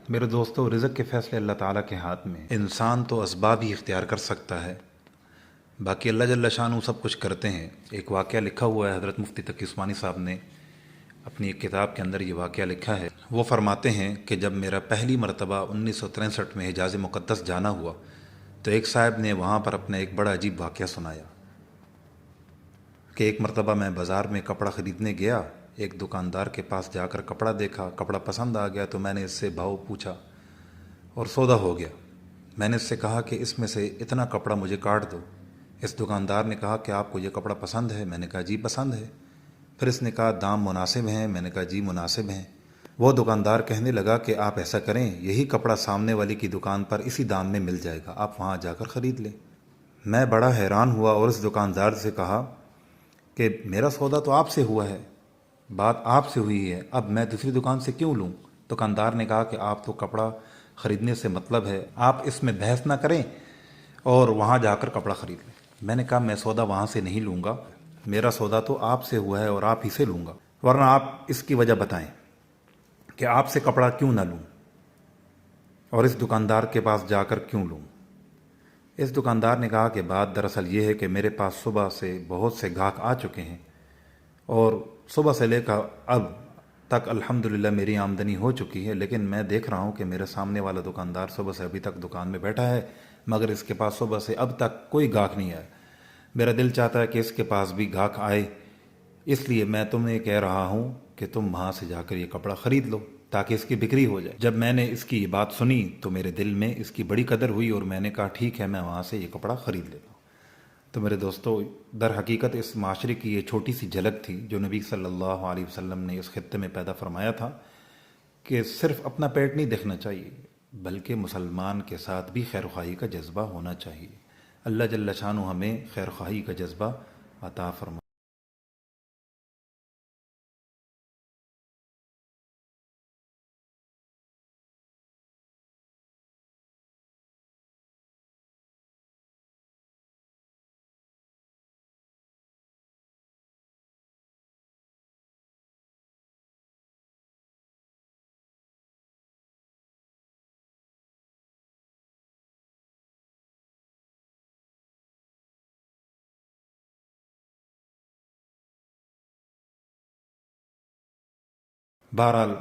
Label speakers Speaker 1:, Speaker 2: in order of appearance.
Speaker 1: میرے دوستو، رزق کے فیصلے اللہ تعالیٰ کے ہاتھ میں ہیں۔ انسان تو اسباب ہی اختیار کر سکتا ہے، باقی اللہ جل شانہ سب کچھ کرتے ہیں۔ ایک واقعہ لکھا ہوا ہے، حضرت مفتی تقی عثمانی صاحب نے اپنی ایک کتاب کے اندر یہ واقعہ لکھا ہے۔ وہ فرماتے ہیں کہ جب میرا پہلی مرتبہ 1963 میں حجاز مقدس جانا ہوا تو ایک صاحب نے وہاں پر اپنا ایک بڑا عجیب واقعہ سنایا کہ ایک مرتبہ میں بازار میں کپڑا خریدنے گیا، ایک دکاندار کے پاس جا کر کپڑا دیکھا، کپڑا پسند آ گیا تو میں نے اس سے بھاؤ پوچھا اور سودا ہو گیا۔ میں نے اس سے کہا کہ اس میں سے اتنا کپڑا مجھے کاٹ دو۔ اس دکاندار نے کہا کہ آپ کو یہ کپڑا پسند ہے؟ میں نے کہا جی پسند ہے۔ پھر اس نے کہا دام مناسب ہیں؟ میں نے کہا جی مناسب ہیں۔ وہ دکاندار کہنے لگا کہ آپ ایسا کریں، یہی کپڑا سامنے والی کی دکان پر اسی دام میں مل جائے گا، آپ وہاں جا کر خرید لیں۔ میں بڑا حیران ہوا اور اس دکاندار سے کہا کہ میرا سودا تو آپ سے ہوا ہے، بات آپ سے ہوئی ہے، اب میں دوسری دکان سے کیوں لوں؟ دکاندار نے کہا کہ آپ تو کپڑا خریدنے سے مطلب ہے، آپ اس میں بحث نہ کریں اور وہاں جا کر کپڑا خرید لیں۔ میں نے کہا میں سودا وہاں سے نہیں لوں گا، میرا سودا تو آپ سے ہوا ہے اور آپ ہی سے لوں گا، ورنہ آپ اس کی وجہ بتائیں کہ آپ سے کپڑا کیوں نہ لوں اور اس دکاندار کے پاس جا کر کیوں لوں؟ اس دکاندار نے کہا کہ بات دراصل یہ ہے کہ میرے پاس صبح سے بہت سے گاہک آ چکے ہیں اور صبح سے لے کر اب تک الحمدللہ میری آمدنی ہو چکی ہے، لیکن میں دیکھ رہا ہوں کہ میرے سامنے والا دکاندار صبح سے ابھی تک دکان میں بیٹھا ہے، مگر اس کے پاس صبح سے اب تک کوئی گاہک نہیں آیا۔ میرا دل چاہتا ہے کہ اس کے پاس بھی گاہک آئے، اس لیے میں تمہیں کہہ رہا ہوں کہ تم وہاں سے جا کر یہ کپڑا خرید لو تاکہ اس کی بکری ہو جائے۔ جب میں نے اس کی یہ بات سنی تو میرے دل میں اس کی بڑی قدر ہوئی اور میں نے کہا ٹھیک ہے، میں وہاں سے یہ کپڑا خرید لیتا ہوں۔ تو میرے دوستو، در حقیقت اس معاشرے کی یہ چھوٹی سی جھلک تھی جو نبی صلی اللہ علیہ وسلم نے اس خطے میں پیدا فرمایا تھا کہ صرف اپنا پیٹ نہیں دیکھنا چاہیے بلکہ مسلمان کے ساتھ بھی خیر خواہی کا جذبہ ہونا چاہیے۔ اللہ جل شانہ ہمیں خیر خواہی کا جذبہ عطا فرمائے۔ بہرحال